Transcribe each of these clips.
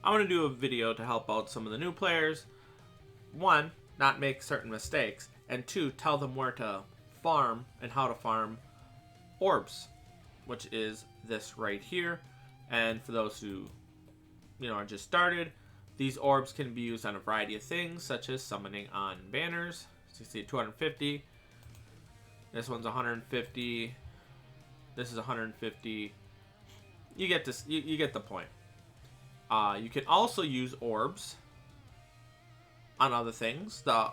I want to do a video to help out some of the new players. One, not make certain mistakes, and two, tell them where to farm and how to farm orbs, which is this right here. And for those who are just started, these orbs can be used on a variety of things, such as summoning on banners. So you see 250. This one's 150. This is 150. You get this. You get the point. You can also use orbs on other things. The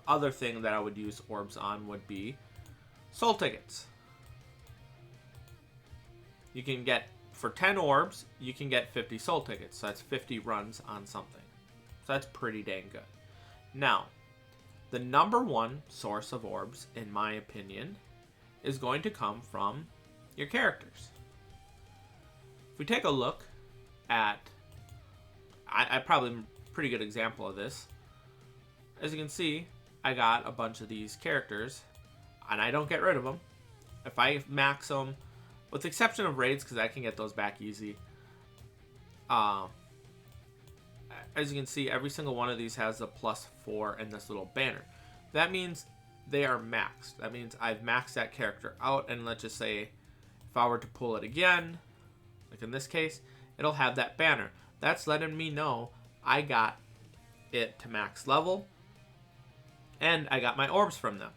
other thing that I would use orbs on would be soul tickets. You can get, for 10 orbs, you can get 50 soul tickets. So that's 50 runs on something. So that's pretty dang good. Now, the number one source of orbs, in my opinion, is going to come from your characters. If we take a look at, I probably am a pretty good example of this. As you can see, I got a bunch of these characters, and I don't get rid of them. If I max them, with the exception of raids, because I can get those back easy. As you can see, every single one of these has a +4 in this little banner. That means they are maxed. That means I've maxed that character out, and let's just say if I were to pull it again, like in this case, it'll have that banner. That's letting me know I got it to max level, and I got my orbs from them.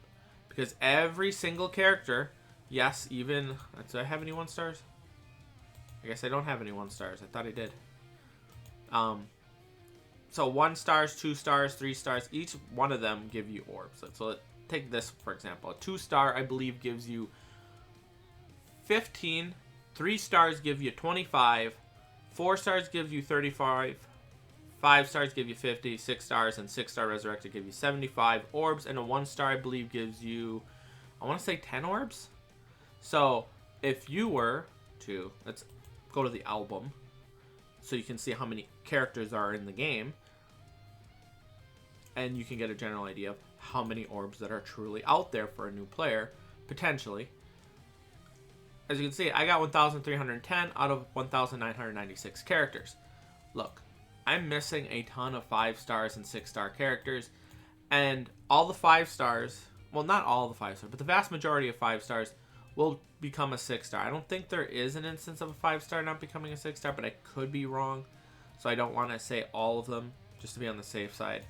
Because every single character, yes, even, do I have any 1 stars? I guess I don't have any 1 stars. I thought I did. So 1 stars, 2 stars, 3 stars, each one of them give you orbs. So take this, for example. A 2-star, I believe, gives you 15. 3 stars give you 25. 4 stars give you 35. 5 stars give you 50. 6 stars and 6-star resurrected give you 75 orbs. And a 1-star, I believe, gives you, I want to say 10 orbs. So if you were to, let's go to the album so you can see how many characters are in the game, and you can get a general idea of how many orbs that are truly out there for a new player, potentially. As you can see, I got 1,310 out of 1,996 characters. Look, I'm missing a ton of 5 stars and 6-star characters, and all the 5 stars, well, not all the 5 stars, but the vast majority of 5 stars will become a 6-star. I don't think there is an instance of a 5-star not becoming a 6-star, but I could be wrong. So I don't want to say all of them, just to be on the safe side.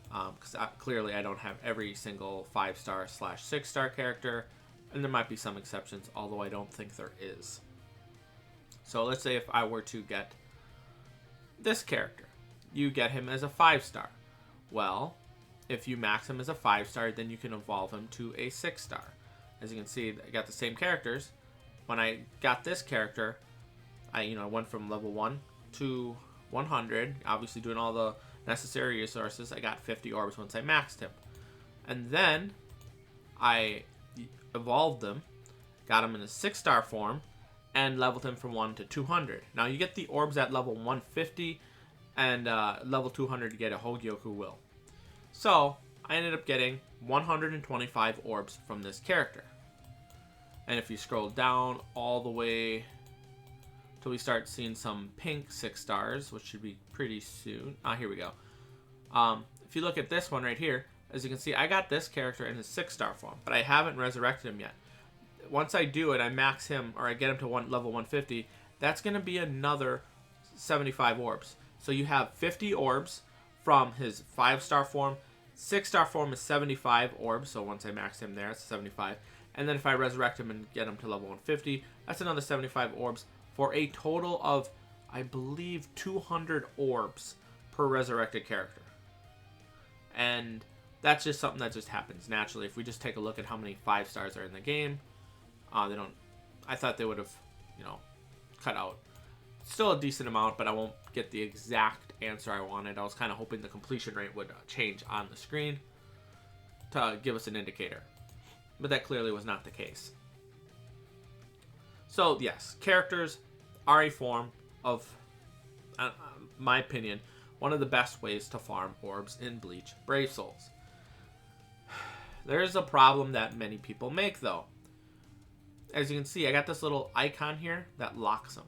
Because clearly I don't have every single 5-star / 6-star character. And there might be some exceptions, although I don't think there is. So let's say if I were to get this character. You get him as a 5-star. Well, if you max him as a 5-star, then you can evolve him to a 6-star. As you can see, I got the same characters. When I got this character, I went from level 1 to 100, obviously doing all the necessary resources. I got 50 orbs once I maxed him. And then I evolved them, got him in a 6-star form, and leveled him from 1 to 200. Now you get the orbs at level 150, and level 200 you get a Hogyoku Will. So I ended up getting 125 orbs from this character. And if you scroll down all the way till we start seeing some pink 6 stars, which should be pretty soon. Here we go. If you look at this one right here, as you can see, I got this character in his 6-star form, but I haven't resurrected him yet. Once I do it, I max him, or I get him to level 150, that's going to be another 75 orbs. So you have 50 orbs from his 5-star form. 6-star form is 75 orbs, so once I max him there, it's 75. And then if I resurrect him and get him to level 150, that's another 75 orbs for a total of, I believe, 200 orbs per resurrected character. And that's just something that just happens naturally. If we just take a look at how many 5 stars are in the game, they don't. I thought they would have, cut out still a decent amount, but I won't get the exact answer I wanted. I was kind of hoping the completion rate would change on the screen to give us an indicator, but that clearly was not the case. So yes, characters are a form of, my opinion, one of the best ways to farm orbs in Bleach Brave Souls. There's a problem that many people make, though. As you can see, I got this little icon here that locks them.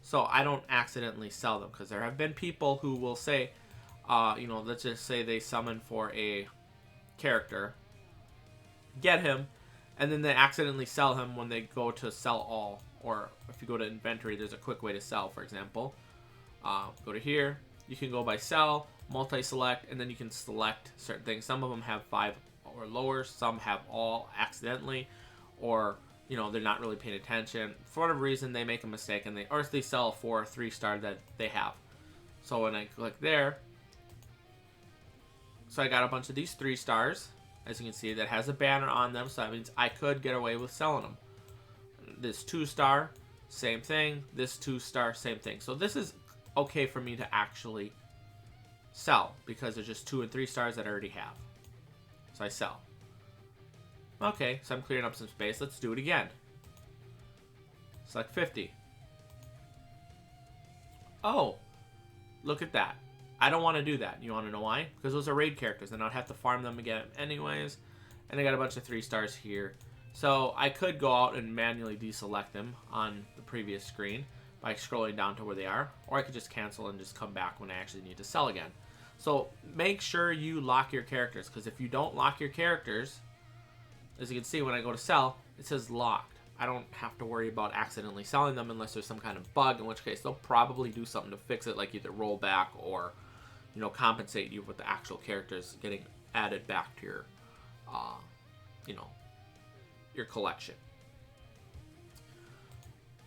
so I don't accidentally sell them, because there have been people who will say, you know, let's just say they summon for a character, get him, and then they accidentally sell him when they go to sell all. Or if you go to inventory, there's a quick way to sell, for example. Go to here. You can go by sell, multi-select, and then you can select certain things. Some of them have 5 or lower. Some have all accidentally, or you know, they're not really paying attention. For whatever reason, they make a mistake, and they sell for a 3-star that they have. So when I click there, so I got a bunch of these 3 stars, as you can see, that has a banner on them. So that means I could get away with selling them. This 2-star, same thing. This 2-star, same thing. So this is okay for me to actually sell, because there's just 2 and 3 stars that I already have. So I sell. Okay, so I'm clearing up some space. Let's do it again. Select 50. Oh, look at that. I don't want to do that. You want to know why? Because those are raid characters, and I'd have to farm them again anyways. And I got a bunch of 3 stars here. So I could go out and manually deselect them on the previous screen by scrolling down to where they are. Or I could just cancel and just come back when I actually need to sell again. So make sure you lock your characters, because if you don't lock your characters, as you can see when I go to sell, it says locked. I don't have to worry about accidentally selling them unless there's some kind of bug, in which case they'll probably do something to fix it, like either roll back or, you know, compensate you with the actual characters getting added back to your, you know, your collection.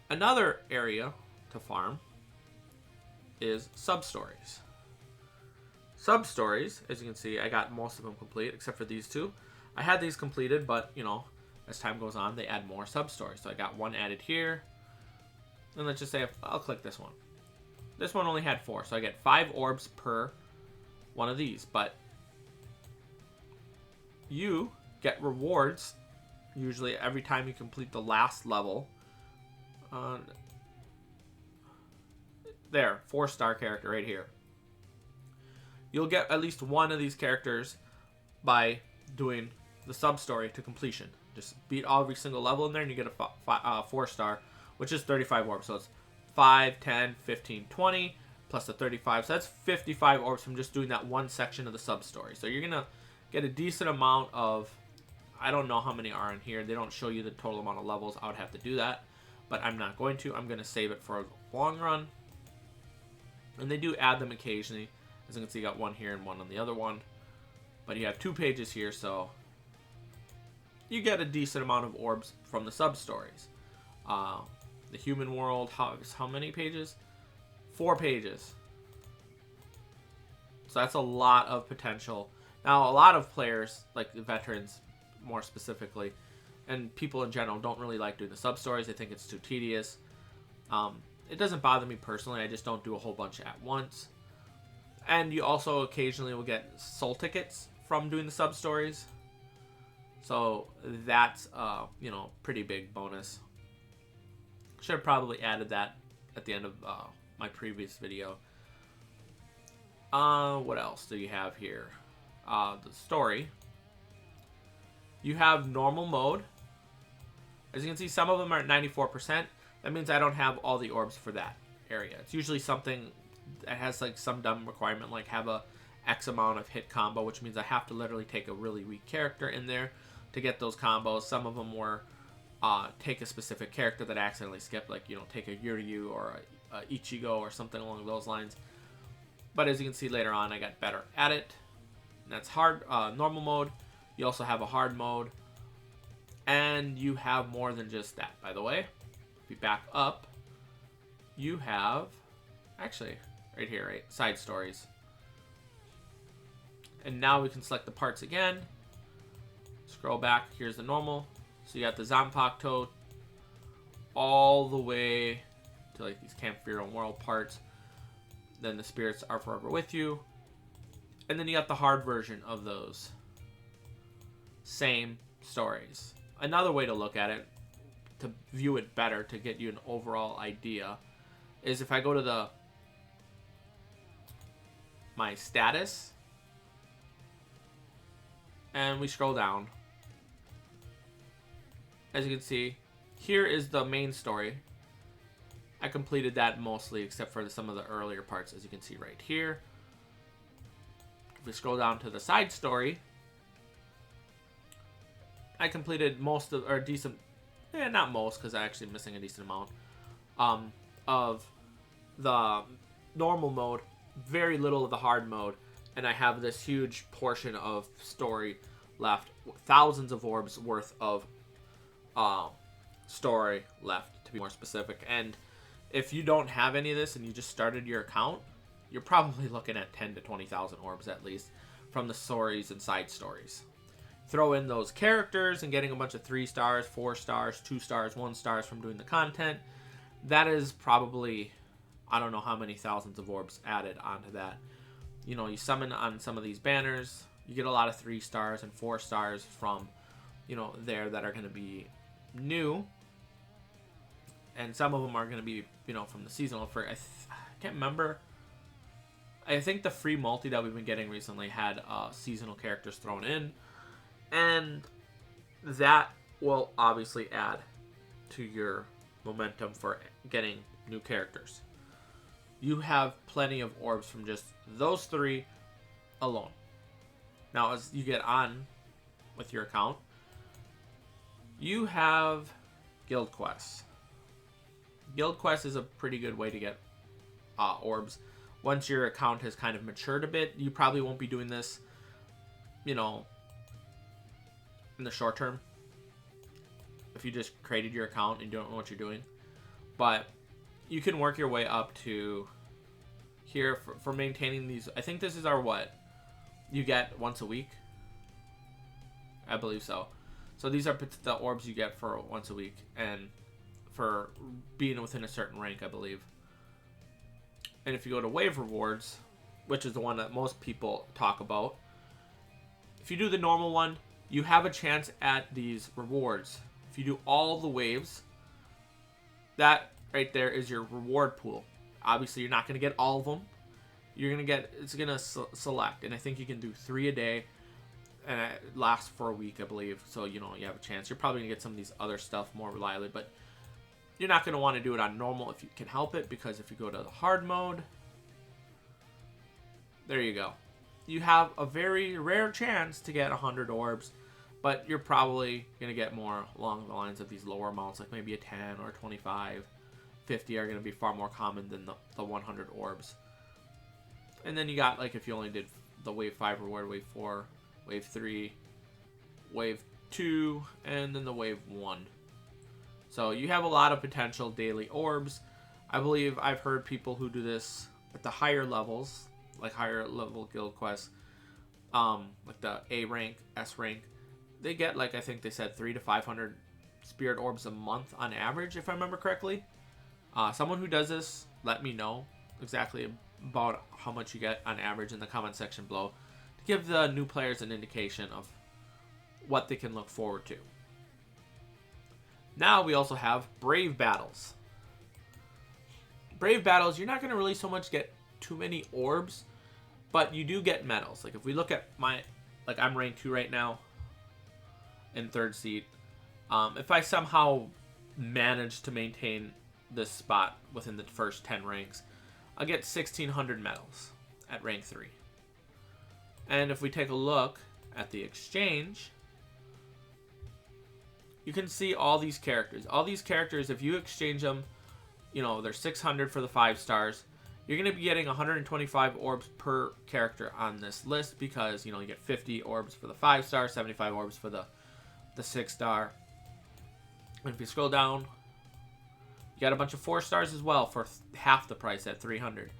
Another area to farm is sub-stories. Sub-stories, as you can see, I got most of them complete except for these 2. I had these completed, but, you know, as time goes on, they add more sub-stories. So I got 1 added here. And let's just say I'll click this one. This one only had 4, so I get 5 orbs per one of these. But you get rewards usually every time you complete the last level. There, 4-star character right here. You'll get at least one of these characters by doing the sub-story to completion. Just beat every single level in there and you get a 4-star, which is 35 orbs. So it's 5, 10, 15, 20, plus the 35. So that's 55 orbs from just doing that one section of the sub-story. So you're going to get a decent amount of, I don't know how many are in here. They don't show you the total amount of levels. I would have to do that, but I'm not going to. I'm going to save it for a long run. And they do add them occasionally. As you can see, you got 1 here and 1 on the other one. But you have 2 pages here, so you get a decent amount of orbs from the sub-stories. The human world, how many pages? 4 pages. So that's a lot of potential. Now, a lot of players, like the veterans more specifically, and people in general, don't really like doing the sub-stories. They think it's too tedious. It doesn't bother me personally. I just don't do a whole bunch at once. And you also occasionally will get soul tickets from doing the sub-stories. So that's, you know, pretty big bonus. Should have probably added that at the end of my previous video. What else do you have here? The story. You have normal mode. As you can see, some of them are at 94%. That means I don't have all the orbs for that area. It's usually something that has like some dumb requirement, like have a X amount of hit combo, which means I have to literally take a really weak character in there to get those combos. Some of them were take a specific character that I accidentally skipped, like, you know, take a Yuryu or a Ichigo or something along those lines. But as you can see later on, I got better at it. And that's hard, normal mode. You also have a hard mode. And you have more than just that, by the way. If you back up, you have, actually, right here, right? Side stories. And now we can select the parts again. Scroll back, here's the normal. So you got the Zanpakuto all the way to like these Camp for Your Own World parts. Then the spirits are forever with you. And then you got the hard version of those same stories. Another way to look at it, to view it better, to get you an overall idea, is if I go to my status and we scroll down. As you can see, here is the main story. I completed that mostly, except for some of the earlier parts, as you can see right here. If we scroll down to the side story, I completed most of, or decent, not most, because I'm actually missing a decent amount, of the normal mode, very little of the hard mode, and I have this huge portion of story left, thousands of orbs worth of story left, to be more specific. And if you don't have any of this and you just started your account, you're probably looking at 10 to 20,000 orbs at least from the stories and side stories. Throw in those characters and getting a bunch of 3 stars, 4 stars, 2 stars, 1 stars from doing the content. That is probably, I don't know how many thousands of orbs added onto that. You know, you summon on some of these banners, you get a lot of 3 stars and 4 stars from, you know, there that are going to be new. And some of them are going to be, you know, from the seasonal. I can't remember. I think the free multi that we've been getting recently had seasonal characters thrown in. And that will obviously add to your momentum for getting new characters. You have plenty of orbs from just those 3 alone. Now, as you get on with your account, you have guild quests. Guild quest is a pretty good way to get orbs. Once your account has kind of matured a bit, you probably won't be doing this, you know, in the short term. If you just created your account and you don't know what you're doing. But you can work your way up to here for maintaining these. I think this is our what? You get once a week? I believe so. So these are the orbs you get for once a week. And for being within a certain rank, I believe. And if you go to wave rewards, which is the one that most people talk about, if you do the normal one, you have a chance at these rewards. If you do all the waves, that right there is your reward pool. Obviously, you're not going to get all of them. You're going to get, it's going to select. And I think you can do 3 a day. And it lasts for a week, I believe. So, you know, you have a chance. You're probably going to get some of these other stuff more reliably. But you're not going to want to do it on normal if you can help it. Because if you go to the hard mode, there you go. You have a very rare chance to get 100 orbs. But you're probably going to get more along the lines of these lower amounts. Like maybe a 10 or 25. 50 are going to be far more common than the 100 orbs. And then you got, like, if you only did the wave 5 reward, wave 4, wave 3, wave 2, and then the wave 1. So you have a lot of potential daily orbs. I believe I've heard people who do this at the higher levels, like higher level guild quests, like the A rank, S rank. They get, like, I think they said 300 to 500 spirit orbs a month on average, if I remember correctly. Someone who does this, let me know exactly about how much you get on average in the comment section below to give the new players an indication of what they can look forward to. Now we also have Brave Battles. Brave Battles, you're not going to really so much get too many orbs, but you do get medals. Like if we look at my, like I'm rank 2 right now in 3rd seat. If I somehow manage to maintain this spot within the first 10 ranks, I'll get 1,600 medals at rank 3. And if we take a look at the exchange, you can see all these characters. All these characters, if you exchange them, you know, they're 600 for the 5 stars. You're going to be getting 125 orbs per character on this list because, you know, you get 50 orbs for the 5 star, 75 orbs for the 6 star. And if you scroll down, you got a bunch of 4 stars as well for half the price at 300.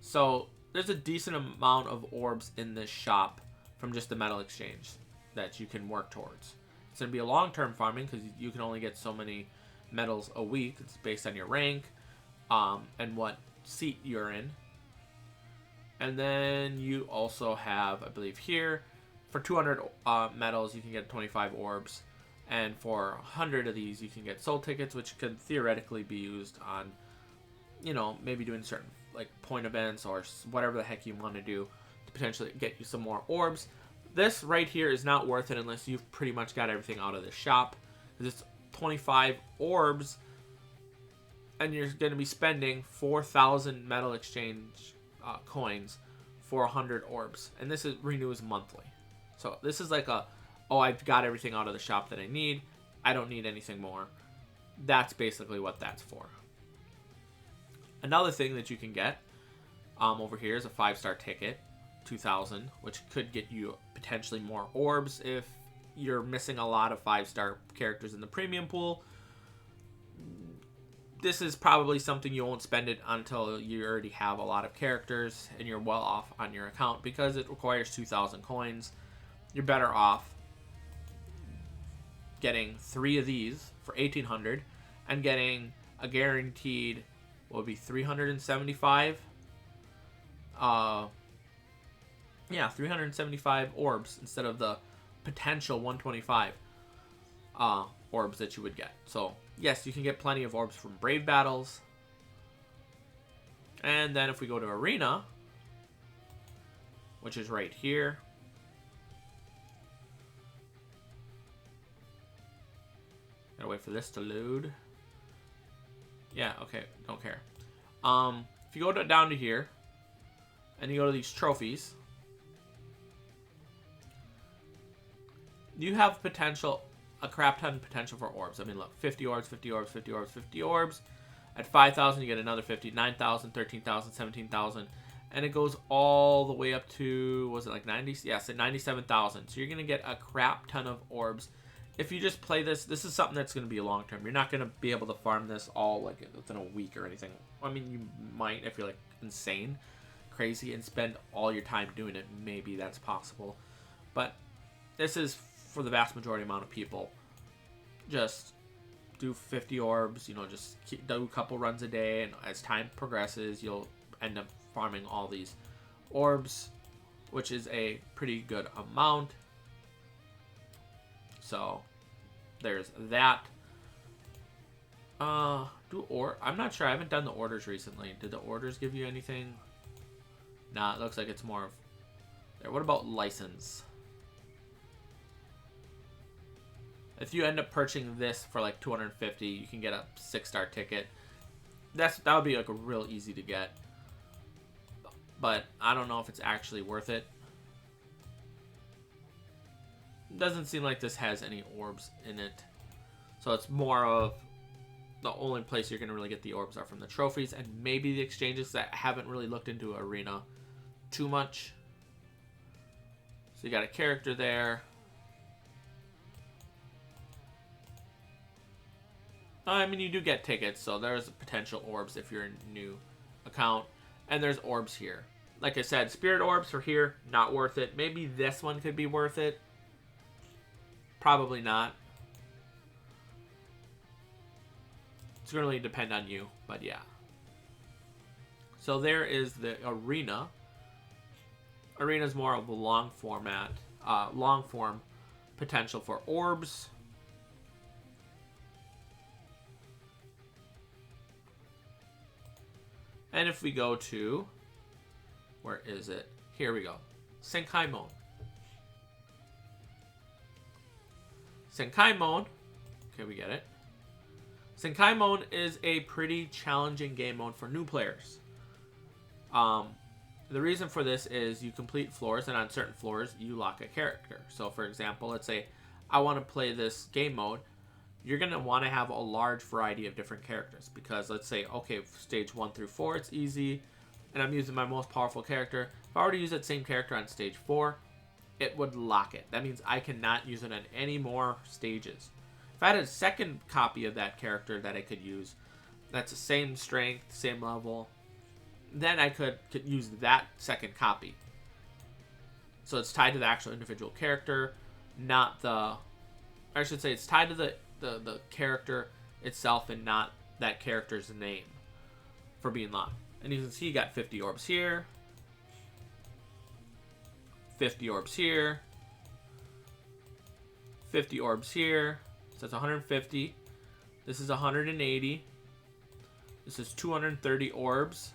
So there's a decent amount of orbs in this shop from just the medal exchange that you can work towards. It's going to be a long-term farming because you can only get so many medals a week. It's based on your rank and what seat you're in. And then you also have, I believe here, for 200 medals, you can get 25 orbs. And for 100 of these, you can get soul tickets, which could theoretically be used on, you know, maybe doing certain, like, point events or whatever the heck you want to do to potentially get you some more orbs. This right here is not worth it unless you've pretty much got everything out of the shop. Because it's 25 orbs. and you're going to be spending 4,000 metal exchange coins for 100 orbs, and this renews monthly. So this is like oh, I've got everything out of the shop that I need. I don't need anything more. That's basically what that's for. Another thing that you can get over here is a 5-star ticket, 2,000, which could get you potentially more orbs if you're missing a lot of 5-star characters in the premium pool. This is probably something you won't spend it until you already have a lot of characters and you're well off on your account, because it requires 2,000 coins. You're better off getting 3 of these for 1,800 and getting a guaranteed, what would be 375? 375 orbs instead of the potential 125 orbs that you would get. So yes, you can get plenty of orbs from Brave Battles. And then if we go to Arena, which is right here, gotta wait for this to load. Yeah, okay, don't care. If you go down to here and you go to these trophies, you have potential, a crap ton potential for orbs. I mean, look, 50 orbs, 50 orbs, 50 orbs, 50 orbs. At 5,000, you get another 50, 9,000, 13,000, 17,000. And it goes all the way up to, was it like 90? Yes, at 97,000. So you're going to get a crap ton of orbs. If you just play this, this is something that's going to be long term. You're not going to be able to farm this all like within a week or anything. I mean, you might if you're like insane, crazy, and spend all your time doing it. Maybe that's possible. But this is for the vast majority amount of people. Just do 50 orbs, you know, just do a couple runs a day, and as time progresses, you'll end up farming all these orbs, which is a pretty good amount. So there's that. I'm not sure. I haven't done the orders recently. Did the orders give you anything? Nah, it looks like it's more of there. What about license? If you end up purchasing this for like 250, you can get a 6-star ticket. That would be like a real easy to get. But I don't know if it's actually worth it. Doesn't seem like this has any orbs in it. So it's more of the only place you're going to really get the orbs are from the trophies and maybe the exchanges that haven't really looked into Arena too much. So you got a character there. I mean, you do get tickets, so there's potential orbs if you're a new account. And there's orbs here. Like I said, spirit orbs for here, not worth it. Maybe this one could be worth it. Probably not. It's going to really depend on you, but yeah. So there is the Arena. Arena is more of a long form potential for orbs. And if we go to, where is it? Here we go. Senkai mode. Senkai mode. Okay, we get it. Senkai mode is a pretty challenging game mode for new players. The reason for this is you complete floors, and on certain floors, you lock a character. So, for example, let's say I want to play this game mode. You're going to want to have a large variety of different characters, because let's say, okay, stage 1 through 4, it's easy, and I'm using my most powerful character. If I were to use that same character on stage 4, it would lock it. That means I cannot use it on any more stages. If I had a second copy of that character that I could use, that's the same strength, same level, then I could use that second copy. So it's tied to the actual individual character, not the... I should say it's tied to the character itself and not that character's name for being locked. And you can see you got 50 orbs here, 50 orbs here, 50 orbs here. So that's 150. This is 180. This is 230 orbs.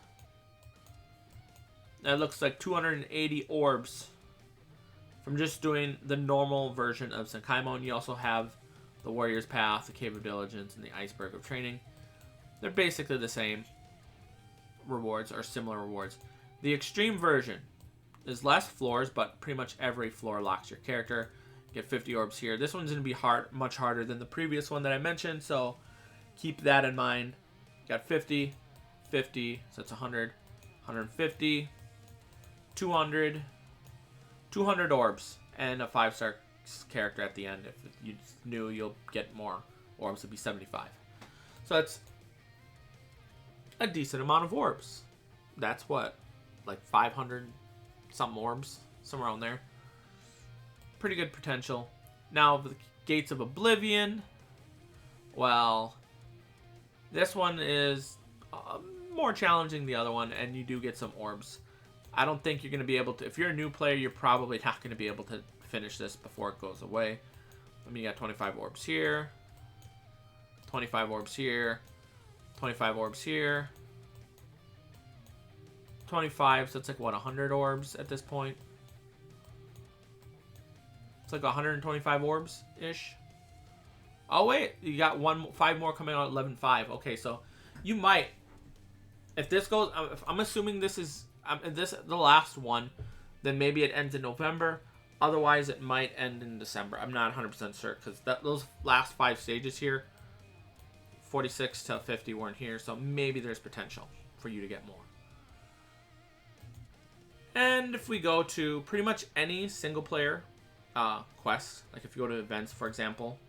That looks like 280 orbs from just doing the normal version of Senkai mode. You also have the Warrior's Path, the Cave of Diligence, and the Iceberg of Training. They're basically the same rewards or similar rewards. The extreme version is less floors, but pretty much every floor locks your character. Get 50 orbs here. This one's going to be much harder than the previous one that I mentioned, so keep that in mind. Got 50, 50, so that's 100, 150, 200, 200 orbs, and a 5-star character at the end. If you knew you'll get more orbs, it'd be 75. So that's a decent amount of orbs. That's what, like 500 something orbs, somewhere around there. Pretty good potential. Now, the Gates of Oblivion. Well, this one is more challenging than the other one, and you do get some orbs. I don't think you're going to be able to... If you're a new player, you're probably not going to be able to finish this before it goes away. I mean, you got 25 orbs here. 25 orbs here. 25 orbs here. 25, so it's like, what, 100 orbs at this point? It's like 125 orbs-ish. Oh, wait. You got 5 more coming out at 11.5. Okay, so you might... If this goes... If I'm assuming this is the last one, then maybe it ends in November. Otherwise, it might end in December. I'm not 100% sure, because those last 5 stages here, 46 to 50 weren't here, so maybe there's potential for you to get more. And if we go to pretty much any single-player quest, like if you go to events, for example,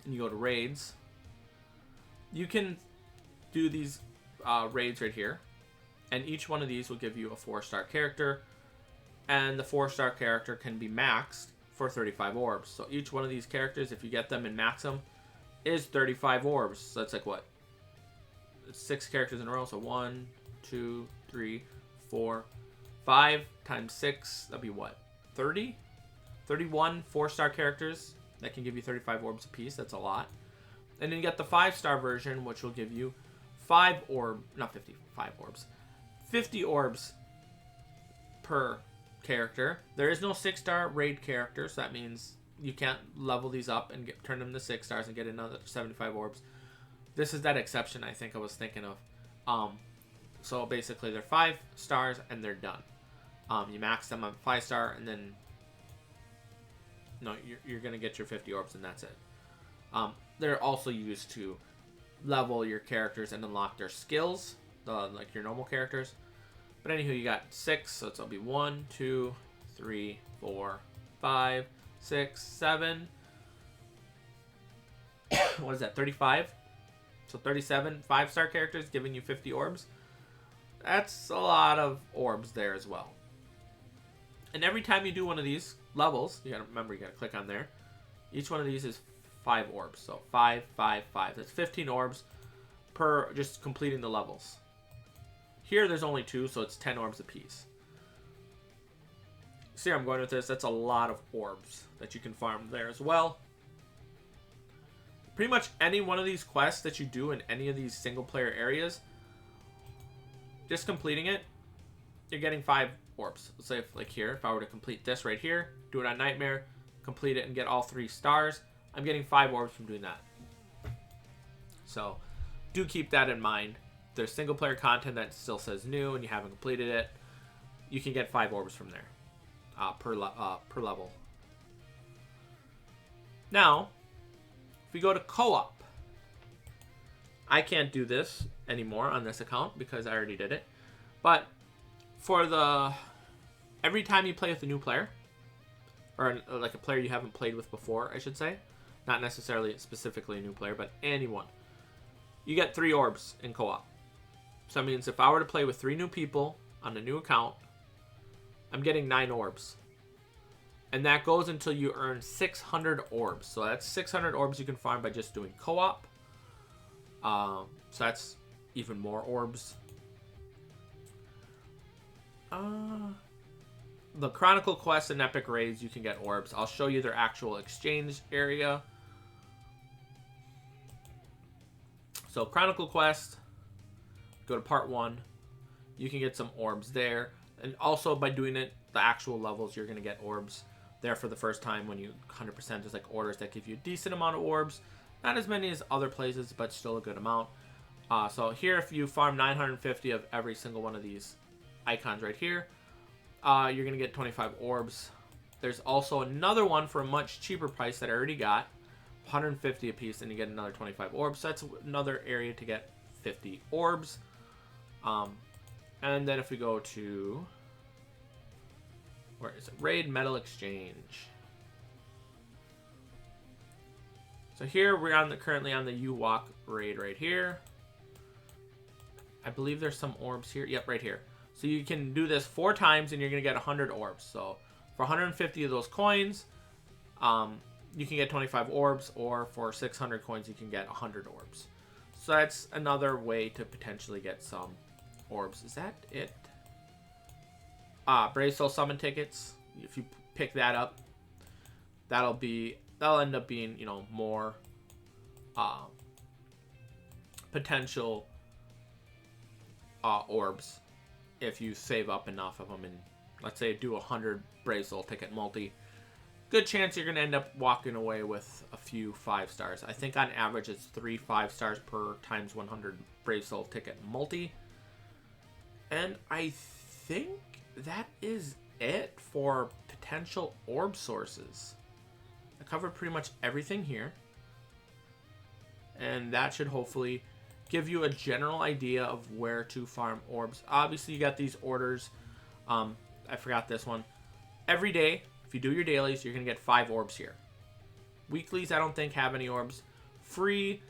and you go to raids, you can do these raids right here, and each one of these will give you a 4-star character, and the 4-star character can be maxed for 35 orbs. So each one of these characters, if you get them and max them, is 35 orbs. So that's like what? It's 6 characters in a row. So 1, 2, 3, 4, 5 times 6. That'd be what? 30? 31 4-star characters that can give you 35 orbs apiece. That's a lot. And then you get the 5-star version, which will give you 5 orbs. 50 orbs per character. There is no 6-star raid character, so that means you can't level these up and turn them to 6 stars and get another 75 orbs. This is that exception I think I was thinking of. So basically they're 5 stars and they're done. You max them on 5-star and then you're gonna get your 50 orbs and that's it. They're also used to level your characters and unlock their skills, like your normal characters. But anywho, you got 6, so it'll be 1, 2, 3, 4, 5, 6, 7. What is that? 35. So 37 5-star characters giving you 50 orbs. That's a lot of orbs there as well. And every time you do one of these levels, you gotta remember, you gotta click on there. Each one of these is 5 orbs. So 5, 5, 5. That's 15 orbs per just completing the levels. Here there's only 2, so it's 10 orbs apiece. See where I'm going with this? That's a lot of orbs that you can farm there as well. Pretty much any one of these quests that you do in any of these single player areas, just completing it, you're getting 5 orbs. Let's say if, like here, if I were to complete this right here, do it on Nightmare, complete it and get all 3 stars, I'm getting 5 orbs from doing that. So do keep that in mind. There's single player content that still says new and you haven't completed it, you can get 5 orbs from there per level. Now, if we go to co-op, I can't do this anymore on this account because I already did it. But for every time you play with a new player, or like a player you haven't played with before, I should say, not necessarily specifically a new player, but anyone, you get 3 orbs in co-op. So that means if I were to play with 3 new people on a new account, I'm getting 9 orbs. And that goes until you earn 600 orbs. So that's 600 orbs you can farm by just doing co-op. So that's even more orbs. The Chronicle quests and Epic Raids, you can get orbs. I'll show you their actual exchange area. So Chronicle quest, go to part 1. You can get some orbs there. And also by doing it, the actual levels, you're going to get orbs there for the first time when you 100%. There's like orders that give you a decent amount of orbs. Not as many as other places, but still a good amount. So here, if you farm 950 of every single one of these icons right here, you're going to get 25 orbs. There's also another one for a much cheaper price that I already got, 150 a piece, and you get another 25 orbs. So that's another area to get 50 orbs. And then if we go to, where is it? Raid Metal Exchange. So here we're on currently on the U-Walk raid right here. I believe there's some orbs here. Yep, right here. So you can do this 4 times and you're going to get 100 orbs. So for 150 of those coins, you can get 25 orbs, or for 600 coins, you can get 100 orbs. So that's another way to potentially get some orbs. Is that it? Brave Soul Summon tickets. If you pick that up, that'll end up being, you know, more potential orbs if you save up enough of them, and let's say do 100 Brave Soul ticket multi. Good chance you're going to end up walking away with a few 5 stars. I think on average it's 3 5 stars per times 100 Brave Soul ticket multi. And I think that is it for potential orb sources. I covered pretty much everything here. And that should hopefully give you a general idea of where to farm orbs. Obviously, you got these orders. I forgot this one. Every day, if you do your dailies, you're going to get 5 orbs here. Weeklies, I don't think have any orbs. Free,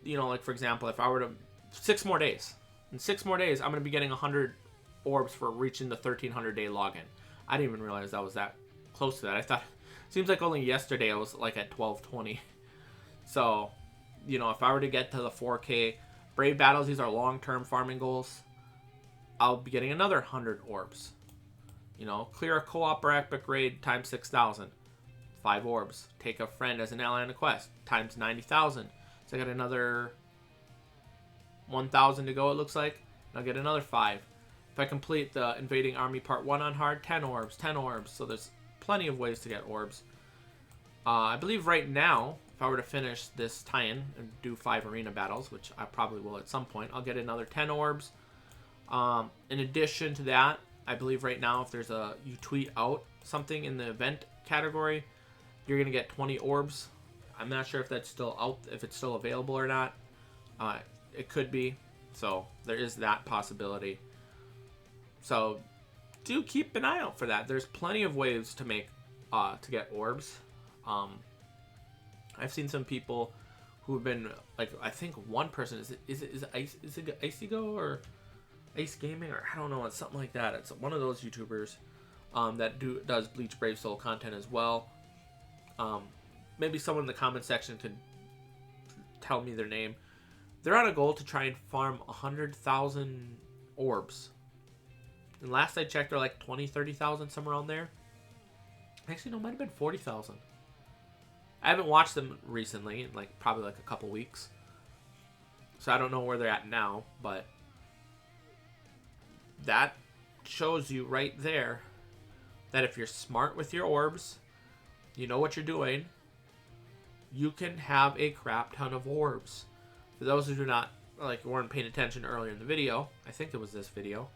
you know, like for example, if I were to 6 more days. In 6 more days, I'm going to be getting 100 orbs for reaching the 1300 day login. I didn't even realize that was that close to that. I thought, seems like only yesterday I was like at 1220. So, you know, if I were to get to the 4K Brave Battles, these are long-term farming goals, I'll be getting another 100 orbs. You know, clear a co-op or epic raid times 6,000. 5 orbs. Take a friend as an ally on a quest times 90,000. So I got another 1,000 to go, it looks like. And I'll get another 5. If I complete the Invading Army Part 1 on hard, 10 orbs, 10 orbs. So there's plenty of ways to get orbs. I believe right now, if I were to finish this tie-in and do 5 arena battles, which I probably will at some point, I'll get another 10 orbs. In addition to that, I believe right now if there's you tweet out something in the event category, you're going to get 20 orbs. I'm not sure if that's still out, if it's still available or not. It could be. So there is that possibility. So do keep an eye out for that. There's plenty of ways to make to get orbs. I've seen some people who have been like, I think one person is it Icygo or Ace Gaming, or I don't know, it's something like that. It's one of those YouTubers that does Bleach Brave Soul content as well. Maybe someone in the comment section could tell me their name. They're on a goal to try and farm 100,000 orbs. And last I checked, they're like 20, 30,000, somewhere around there. Actually, no, it might have been 40,000. I haven't watched them recently, in probably a couple weeks. So I don't know where they're at now, but that shows you right there that if you're smart with your orbs, you know what you're doing, you can have a crap ton of orbs. For those who do not, weren't paying attention earlier in the video, I think it was this video,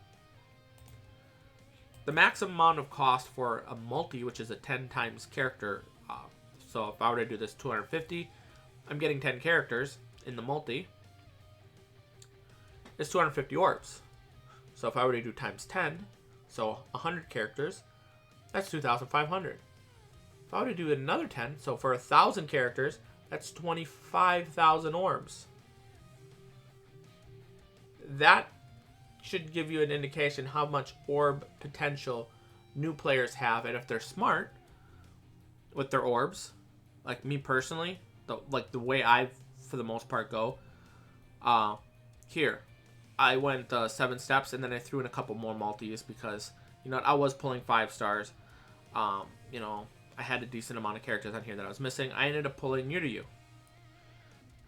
the maximum amount of cost for a multi, which is a 10 times character, so if I were to do this 250, I'm getting 10 characters in the multi, it's 250 orbs. So if I were to do times 10, so 100 characters, that's 2,500. If I were to do another 10, so for 1,000 characters, that's 25,000 orbs. That should give you an indication how much orb potential new players have, and if they're smart with their orbs, like me personally, the way I, for the most part, go, here, I went 7 steps, and then I threw in a couple more multis because, you know, I was pulling 5 stars. You know, I had a decent amount of characters on here that I was missing. I ended up pulling New to You,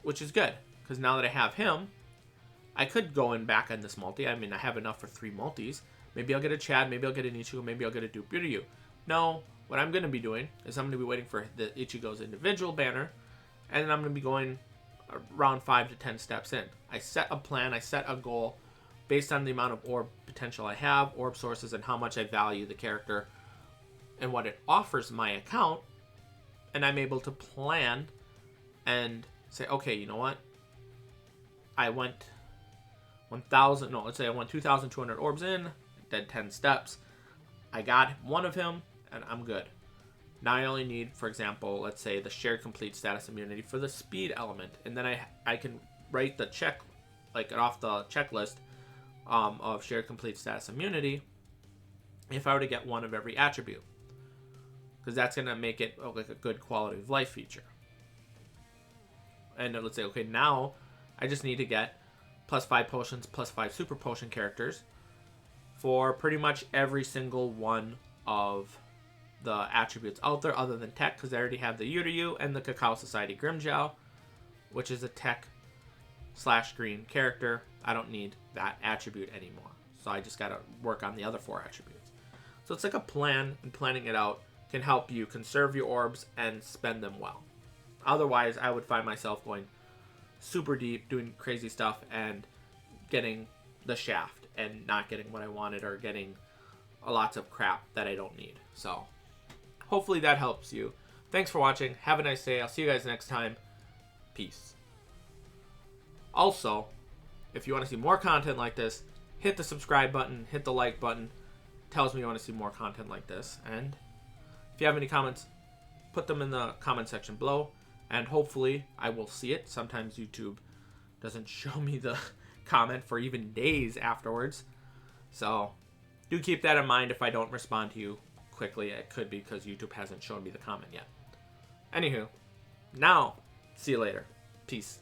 which is good, because now that I have him, I could go in back on this multi. I mean, I have enough for 3 multis. Maybe I'll get a Chad, maybe I'll get an Ichigo, maybe I'll get a Dupe Ryu. No, what I'm going to be doing is I'm going to be waiting for the Ichigo's individual banner, and then I'm going to be going around 5 to 10 steps in. I set a plan, I set a goal based on the amount of orb potential I have, orb sources, and how much I value the character and what it offers my account, and I'm able to plan and say, okay, you know what? I went 1,000, no, let's say I went 2,200 orbs in, did 10 steps. I got one of him, and I'm good. Now I only need, for example, let's say the shared complete status immunity for the speed element, and then I can write the check, like off the checklist of shared complete status immunity if I were to get one of every attribute, because that's going to make it like a good quality of life feature. And let's say, okay, now I just need to get +5 potions, +5 super potion characters for pretty much every single one of the attributes out there other than tech, because I already have the Yuryu and the Cacao Society Grimmjow, which is a tech/green character. I don't need that attribute anymore, so I just got to work on the other 4 attributes. So it's like a plan, and planning it out can help you conserve your orbs and spend them well. Otherwise, I would find myself going super deep, doing crazy stuff, and getting the shaft and not getting what I wanted, or getting lots of crap that I don't need. So hopefully that helps you. Thanks for watching. Have a nice day. I'll see you guys next time. Peace. Also, if you want to see more content like this, hit the subscribe button, hit the like button. It tells me you want to see more content like this. And if you have any comments, put them in the comment section below, and hopefully I will see it. Sometimes YouTube doesn't show me the comment for even days afterwards. So do keep that in mind. If I don't respond to you quickly, it could be because YouTube hasn't shown me the comment yet. Anywho, now, see you later. Peace.